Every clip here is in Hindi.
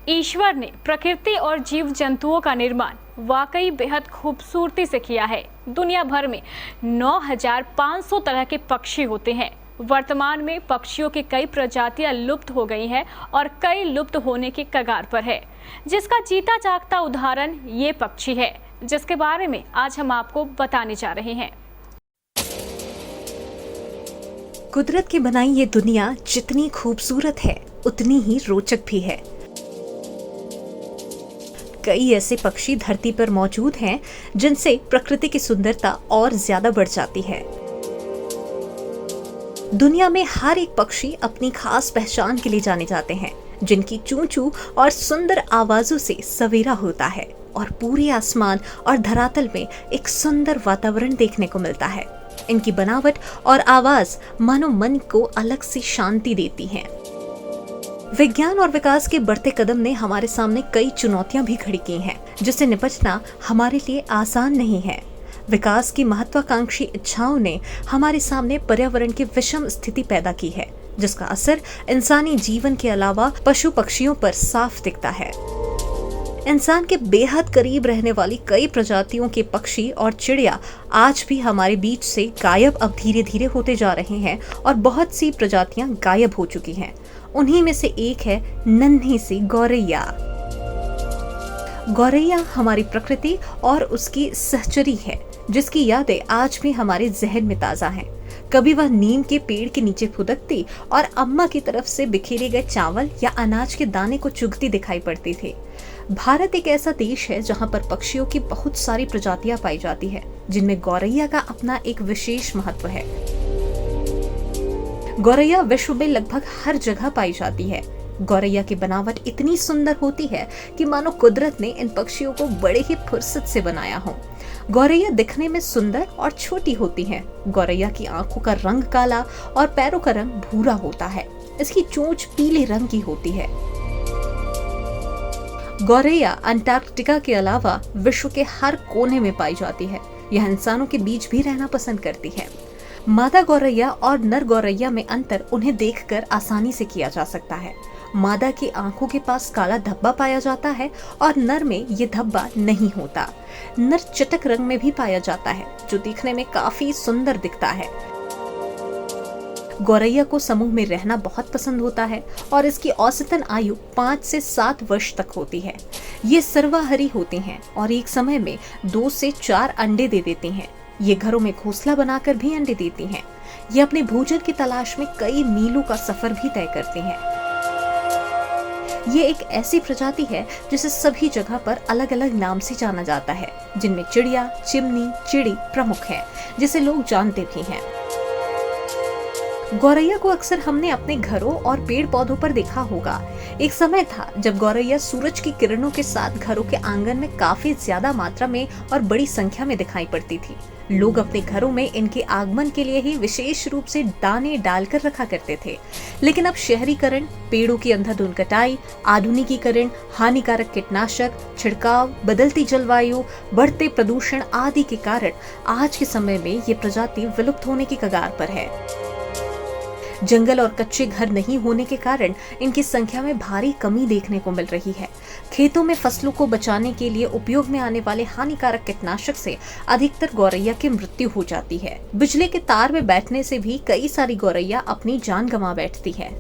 ईश्वर ने प्रकृति और जीव जंतुओं का निर्माण वाकई बेहद खूबसूरती से किया है। दुनिया भर में 9,500 तरह के पक्षी होते हैं। वर्तमान में पक्षियों की कई प्रजातियां लुप्त हो गई हैं और कई लुप्त होने की कगार पर है, जिसका जीता जागता उदाहरण ये पक्षी है, जिसके बारे में आज हम आपको बताने जा रहे हैं। कुदरत की बनाई ये दुनिया जितनी खूबसूरत है उतनी ही रोचक भी है। कई ऐसे पक्षी धरती पर मौजूद हैं जिनसे प्रकृति की सुंदरता और ज्यादा बढ़ जाती है। दुनिया में हर एक पक्षी अपनी खास पहचान के लिए जाने जाते हैं, जिनकी चू चू और सुंदर आवाजों से सवेरा होता है और पूरे आसमान और धरातल में एक सुंदर वातावरण देखने को मिलता है। इनकी बनावट और आवाज मानो मन को अलग सी शांति देती हैं। विज्ञान और विकास के बढ़ते कदम ने हमारे सामने कई चुनौतियां भी खड़ी की हैं, जिससे निपटना हमारे लिए आसान नहीं है। विकास की महत्वाकांक्षी इच्छाओं ने हमारे सामने पर्यावरण की विषम स्थिति पैदा की है, जिसका असर इंसानी जीवन के अलावा पशु पक्षियों पर साफ दिखता है। इंसान के बेहद करीब रहने वाली कई प्रजातियों के पक्षी और चिड़िया आज भी हमारे बीच से गायब अब धीरे धीरे होते जा रहे हैं और बहुत सी प्रजातियां गायब हो चुकी हैं। उन्हीं में से एक है नन्ही सी गौरैया। गौरैया हमारी प्रकृति और उसकी सहचरी है, जिसकी यादें आज भी हमारे जहन में ताजा हैं। कभी वह नीम के पेड़ के नीचे फुदकती और अम्मा की तरफ से बिखेरे गए चावल या अनाज के दाने को चुगती दिखाई पड़ती थी। भारत एक ऐसा देश है जहां पर पक्षियों की बहुत सारी प्रजातियां पाई जाती है, जिनमें गौरैया का अपना एक विशेष महत्व है। गौरैया विश्व में लगभग हर जगह पाई जाती है। गौरैया की बनावट इतनी सुंदर होती है कि मानो कुदरत ने इन पक्षियों को बड़े ही फुर्सत से बनाया हो। गौरैया दिखने में सुंदर और छोटी होती हैं। गौरैया की आंखों का रंग काला और पैरों का रंग भूरा होता है। इसकी चोंच पीले रंग की होती है। गौरैया अंटार्कटिका के अलावा विश्व के हर कोने में पाई जाती है। यह इंसानों के बीच भी रहना पसंद करती है। मादा गौरैया और नर गौरैया में अंतर उन्हें देखकर आसानी से किया जा सकता है। मादा की आंखों के पास काला धब्बा पाया जाता है और नर में ये धब्बा नहीं होता। नर चटक रंग में भी पाया जाता है, जो दिखने में काफी सुंदर दिखता है। गौरैया को समूह में रहना बहुत पसंद होता है और इसकी औसतन आयु 5 से 7 वर्ष तक होती है। ये सर्वाहारी होती हैं और एक समय में 2 से 4 अंडे दे देती हैं। ये घरों में घोंसला बनाकर भी अंडे देती हैं। ये अपने भोजन की तलाश में कई मीलों का सफर भी तय करती हैं। ये एक ऐसी प्रजाति है जिसे सभी जगह पर अलग अलग नाम से जाना जाता है, जिनमें चिड़िया, चिमनी, चिड़ी प्रमुख है, जिसे लोग जानते भी हैं। गौरैया को अक्सर हमने अपने घरों और पेड़ पौधों पर देखा होगा। एक समय था जब गौरैया सूरज की किरणों के साथ घरों के आंगन में काफी ज्यादा मात्रा में और बड़ी संख्या में दिखाई पड़ती थी। लोग अपने घरों में इनके आगमन के लिए ही विशेष रूप से दाने डालकर रखा करते थे। लेकिन अब शहरीकरण, पेड़ों की अंधाधुंध कटाई, आधुनिकीकरण, हानिकारक कीटनाशक छिड़काव, बदलती जलवायु, बढ़ते प्रदूषण आदि के कारण आज के समय में ये प्रजाति विलुप्त होने की कगार पर है। जंगल और कच्चे घर नहीं होने के कारण इनकी संख्या में भारी कमी देखने को मिल रही है। खेतों में फसलों को बचाने के लिए उपयोग में आने वाले हानिकारक कीटनाशक से अधिकतर गौरैया की मृत्यु हो जाती है। बिजली के तार में बैठने से भी कई सारी गौरैया अपनी जान गंवा बैठती है।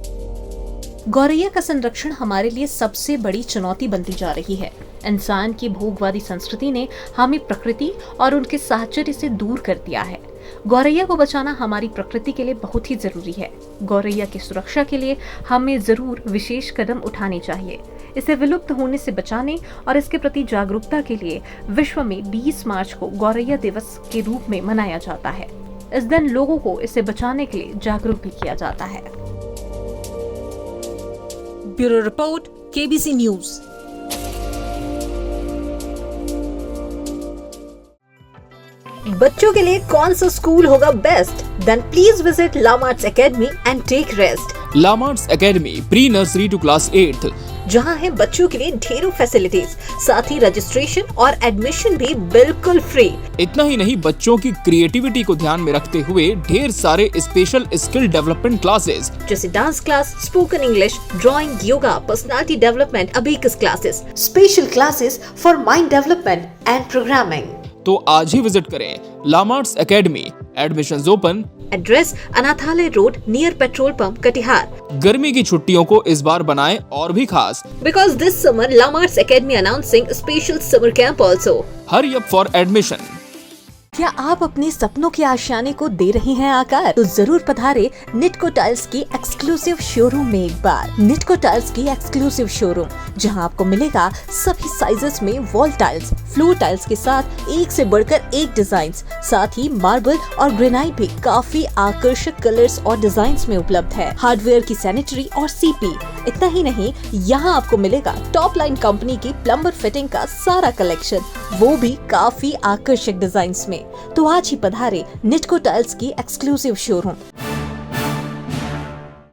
गौरैया का संरक्षण हमारे लिए सबसे बड़ी चुनौती बनती जा रही है। इंसान की भोगवादी संस्कृति ने हमें प्रकृति और उनके साहचर्य से दूर कर दिया है। गौरैया को बचाना हमारी प्रकृति के लिए बहुत ही जरूरी है। गौरैया की सुरक्षा के लिए हमें जरूर विशेष कदम उठाने चाहिए। इसे विलुप्त होने से बचाने और इसके प्रति जागरूकता के लिए विश्व में 20 मार्च को गौरैया दिवस के रूप में मनाया जाता है। इस दिन लोगों को इसे बचाने के लिए जागरूक भी किया जाता है। Bureau report, KBC news. बच्चों के लिए कौन सा स्कूल होगा best? Then please visit Lamarts academy and take rest. Lamarts academy, pre nursery to class 8th, जहां है बच्चों के लिए ढेरों फैसिलिटीज, साथ ही रजिस्ट्रेशन और एडमिशन भी बिल्कुल फ्री। इतना ही नहीं, बच्चों की क्रिएटिविटी को ध्यान में रखते हुए ढेर सारे स्पेशल स्किल डेवलपमेंट क्लासेस जैसे dance class, spoken English, drawing, yoga, personality development, abacus classes, special classes for mind development and programming. तो आज ही विजिट करें लामार्ट्स एकेडमी। Admissions open. एड्रेस अनाथालय road near petrol pump, Katihar. गर्मी की छुट्टियों को इस बार बनाएं और भी खास। Because this summer, Lamart's Academy announcing a special summer camp also. Hurry up for admission. क्या आप अपने सपनों की आशियाने को दे रही हैं आकार? तो जरूर पधारे निटको टाइल्स की एक्सक्लूसिव शोरूम में एक बार। निटको टाइल्स की एक्सक्लूसिव शोरूम, जहां आपको मिलेगा सभी साइजेस में वॉल टाइल्स, फ्लोर टाइल्स के साथ एक से बढ़कर एक डिजाइन, साथ ही मार्बल और ग्रेनाइट भी काफी आकर्षक कलर्स और डिजाइन्स में उपलब्ध है। हार्डवेयर की सैनिटरी और सीपी। इतना ही नहीं, यहाँ आपको मिलेगा टॉप लाइन कंपनी की प्लम्बर फिटिंग का सारा कलेक्शन, वो भी काफी आकर्षक डिजाइन्स में। तो आज ही पधारे निटको टाइल्स की एक्सक्लूसिव शोरूम,